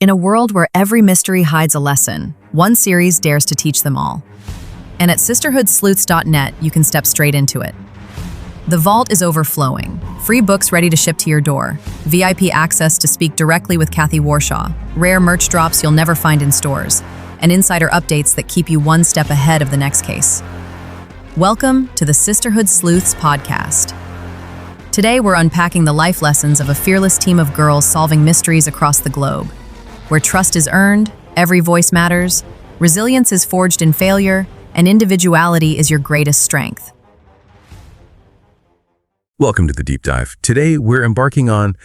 In a world where every mystery hides a lesson, one series dares to teach them all. And at sisterhoodsleuths.net, you can step straight into it. The vault is overflowing. Free books ready to ship to your door. VIP access to speak directly with Kathy Warshaw. Rare merch drops you'll never find in stores. And insider updates that keep you one step ahead of the next case. Welcome to the Sisterhood Sleuths podcast. Today we're unpacking the life lessons of a fearless team of girls solving mysteries across the globe. Where trust is earned, every voice matters, resilience is forged in failure, and individuality is your greatest strength. Welcome to the Deep Dive. Today, we're embarking on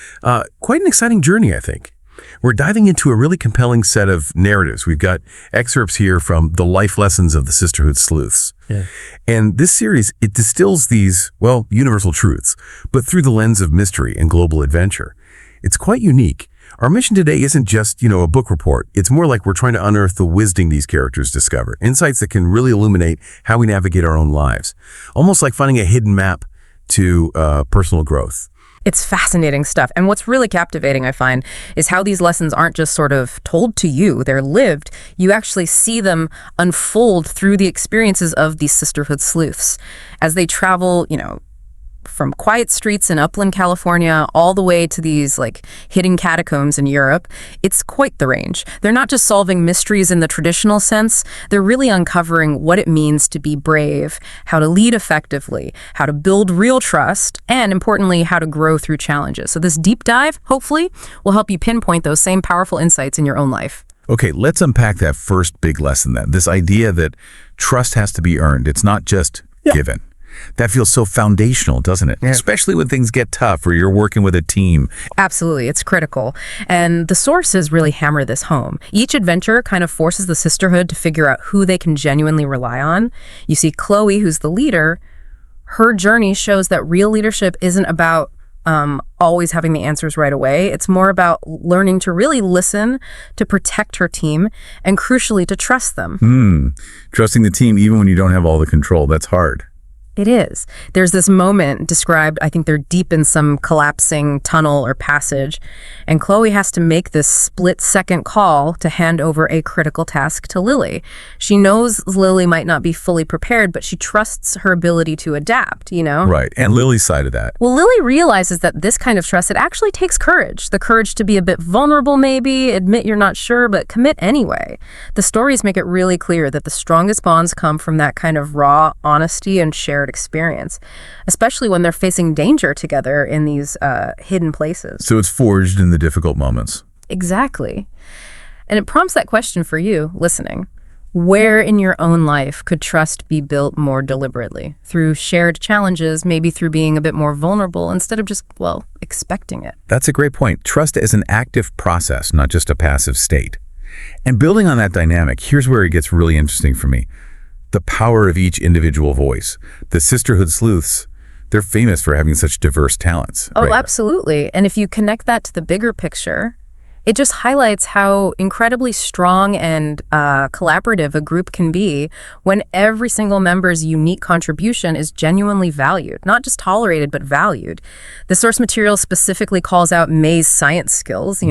quite an exciting journey, I think. We're diving into a really compelling set of narratives. We've got excerpts here from the life lessons of the Sisterhood Sleuths. Yeah. And this series, it distills these, universal truths, but through the lens of mystery and global adventure. It's quite unique. Our mission today isn't just, a book report. It's more like we're trying to unearth the wisdom these characters discover, insights that can really illuminate how we navigate our own lives. Almost like finding a hidden map to personal growth. It's fascinating stuff. And what's really captivating, I find, is how these lessons aren't just sort of told to you, they're lived. You actually see them unfold through the experiences of these Sisterhood Sleuths as they travel, from quiet streets in upland California all the way to these hidden catacombs in Europe. It's quite the range. They're not just solving mysteries in the traditional sense, they're really uncovering what it means to be brave, how to lead effectively, how to build real trust, and importantly, how to grow through challenges. So this deep dive, hopefully, will help you pinpoint those same powerful insights in your own life. Okay, let's unpack that first big lesson then. This idea that trust has to be earned. It's not just given. That feels so foundational, doesn't it? Yeah. Especially when things get tough or you're working with a team. Absolutely, it's critical. And the sources really hammer this home. Each adventure kind of forces the sisterhood to figure out who they can genuinely rely on. You see Chloe, who's the leader, her journey shows that real leadership isn't about always having the answers right away. It's more about learning to really listen, to protect her team, and crucially, to trust them. Trusting the team even when you don't have all the control, that's hard. It is. There's this moment described, I think they're deep in some collapsing tunnel or passage, and Chloe has to make this split-second call to hand over a critical task to Lily. She knows Lily might not be fully prepared, but she trusts her ability to adapt, Right, and Lily's side of that. Well, Lily realizes that this kind of trust, it actually takes courage. The courage to be a bit vulnerable maybe, admit you're not sure, but commit anyway. The stories make it really clear that the strongest bonds come from that kind of raw honesty and shared experience, especially when they're facing danger together in these hidden places. So it's forged in the difficult moments. Exactly. And it prompts that question for you, listening. Where in your own life could trust be built more deliberately? Through shared challenges, maybe through being a bit more vulnerable instead of just, expecting it. That's a great point. Trust is an active process, not just a passive state. And building on that dynamic, here's where it gets really interesting for me. The power of each individual voice. The Sisterhood Sleuths, they're famous for having such diverse talents. Oh, right? Absolutely. And if you connect that to the bigger picture, it just highlights how incredibly strong and collaborative a group can be when every single member's unique contribution is genuinely valued, not just tolerated, but valued. The source material specifically calls out May's science skills,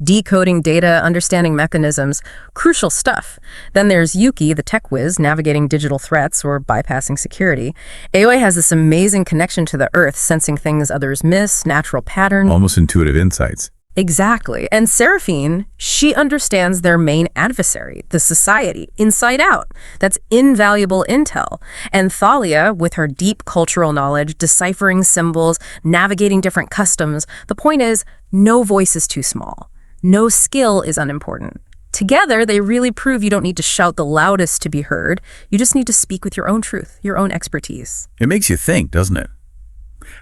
decoding data, understanding mechanisms, crucial stuff. Then there's Yuki, the tech whiz, navigating digital threats or bypassing security. Aoi has this amazing connection to the earth, sensing things others miss, natural patterns. Almost intuitive insights. Exactly. And Seraphine, she understands their main adversary, the society, inside out. That's invaluable intel. And Thalia, with her deep cultural knowledge, deciphering symbols, navigating different customs, the point is, no voice is too small. No skill is unimportant. Together, they really prove you don't need to shout the loudest to be heard. You just need to speak with your own truth, your own expertise. It makes you think, doesn't it?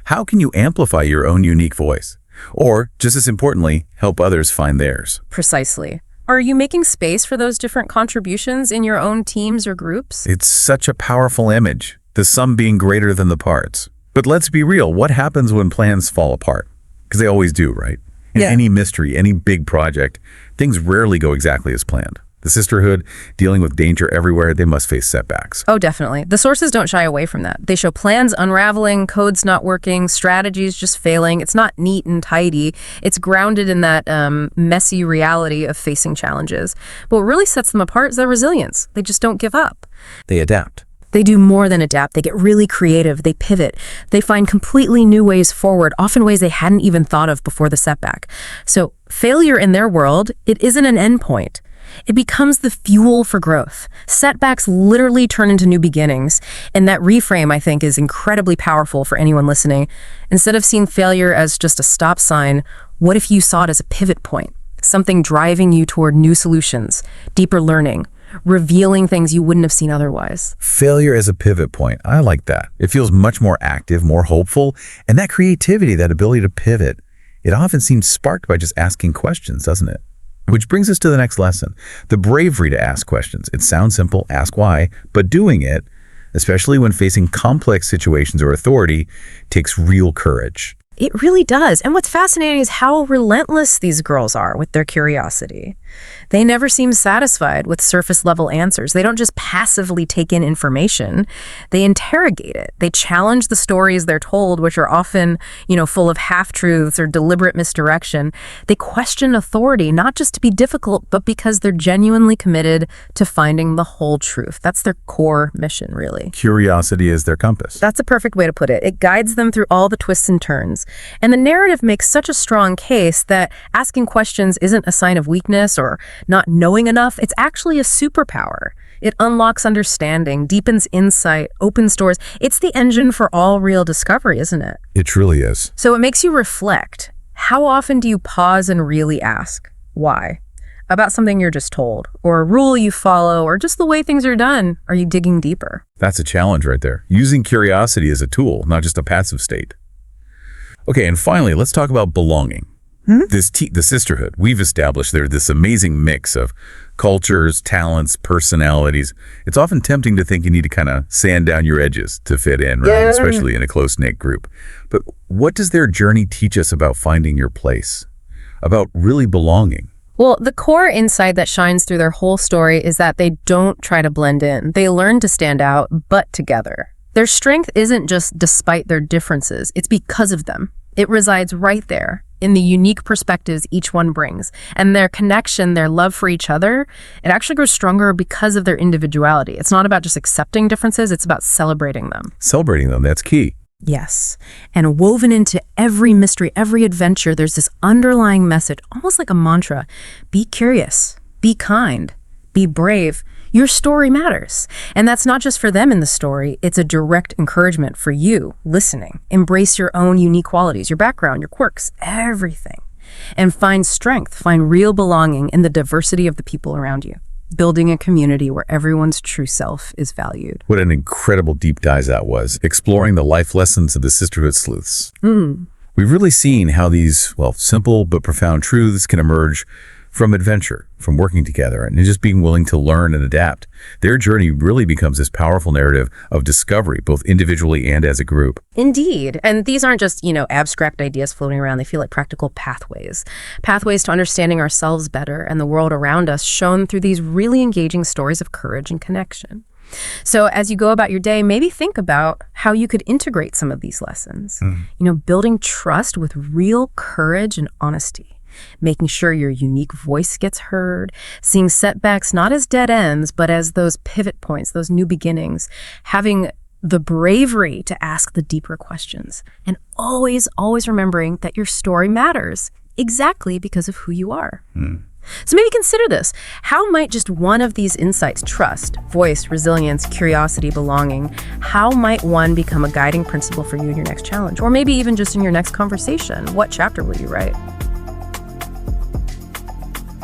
How can you amplify your own unique voice? Or, just as importantly, help others find theirs? Precisely. Are you making space for those different contributions in your own teams or groups? It's such a powerful image, the sum being greater than the parts. But let's be real, what happens when plans fall apart? Because they always do, right? In any mystery, any big project, things rarely go exactly as planned. The sisterhood, dealing with danger everywhere, they must face setbacks. Oh, definitely. The sources don't shy away from that. They show plans unraveling, codes not working, strategies just failing. It's not neat and tidy. It's grounded in that messy reality of facing challenges. But what really sets them apart is their resilience. They just don't give up. They adapt. They do more than adapt. They get really creative. They pivot. They find completely new ways forward, often ways they hadn't even thought of before the setback. So failure in their world, it isn't an endpoint. It becomes the fuel for growth. Setbacks literally turn into new beginnings. And that reframe, I think, is incredibly powerful for anyone listening. Instead of seeing failure as just a stop sign, what if you saw it as a pivot point? Something driving you toward new solutions, deeper learning, revealing things you wouldn't have seen otherwise. Failure as a pivot point. I like that. It feels much more active, more hopeful, and that creativity, that ability to pivot, it often seems sparked by just asking questions, doesn't it? Which brings us to the next lesson, the bravery to ask questions. It sounds simple, ask why, but doing it, especially when facing complex situations or authority, takes real courage. It really does. And what's fascinating is how relentless these girls are with their curiosity. They never seem satisfied with surface-level answers. They don't just passively take in information. They interrogate it. They challenge the stories they're told, which are often, full of half-truths or deliberate misdirection. They question authority, not just to be difficult, but because they're genuinely committed to finding the whole truth. That's their core mission, really. Curiosity is their compass. That's a perfect way to put it. It guides them through all the twists and turns. And the narrative makes such a strong case that asking questions isn't a sign of weakness or not knowing enough. It's actually a superpower. It unlocks understanding, deepens insight, opens doors. It's the engine for all real discovery, isn't it? It truly is. So it makes you reflect. How often do you pause and really ask why? About something you're just told, or a rule you follow, or just the way things are done? Are you digging deeper? That's a challenge right there. Using curiosity as a tool, not just a passive state. Okay, and finally, let's talk about belonging. The sisterhood, we've established they're this amazing mix of cultures, talents, personalities. It's often tempting to think you need to kind of sand down your edges to fit in, right? Yeah. Especially in a close-knit group. But what does their journey teach us about finding your place, about really belonging? Well, the core insight that shines through their whole story is that they don't try to blend in. They learn to stand out, but together. Their strength isn't just despite their differences. It's because of them. It resides right there in the unique perspectives each one brings. And their connection, their love for each other, it actually grows stronger because of their individuality. It's not about just accepting differences, it's about celebrating them. Celebrating them, that's key. Yes. And woven into every mystery, every adventure, there's this underlying message, almost like a mantra. Be curious, be kind, be brave. Your story matters. And that's not just for them in the story. It's a direct encouragement for you listening. Embrace your own unique qualities, your background, your quirks, everything. And find strength, find real belonging in the diversity of the people around you. Building a community where everyone's true self is valued. What an incredible deep dive that was, exploring the life lessons of the Sisterhood Sleuths. We've really seen how these, simple but profound truths can emerge from adventure, from working together, and just being willing to learn and adapt. Their journey really becomes this powerful narrative of discovery, both individually and as a group. Indeed. And these aren't just, abstract ideas floating around. They feel like practical pathways. Pathways to understanding ourselves better and the world around us, shown through these really engaging stories of courage and connection. So as you go about your day, maybe think about how you could integrate some of these lessons. Building trust with real courage and honesty. Making sure your unique voice gets heard, seeing setbacks not as dead ends, but as those pivot points, those new beginnings, having the bravery to ask the deeper questions, and always remembering that your story matters exactly because of who you are. So maybe consider this. How might just one of these insights, trust, voice, resilience, curiosity, belonging, how might one become a guiding principle for you in your next challenge? Or maybe even just in your next conversation? What chapter will you write?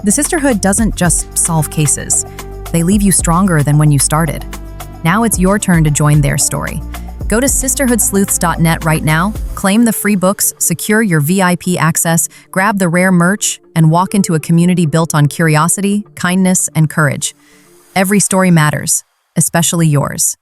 The Sisterhood doesn't just solve cases. They leave you stronger than when you started. Now it's your turn to join their story. Go to sisterhoodsleuths.net right now, claim the free books, secure your VIP access, grab the rare merch, and walk into a community built on curiosity, kindness, and courage. Every story matters, especially yours.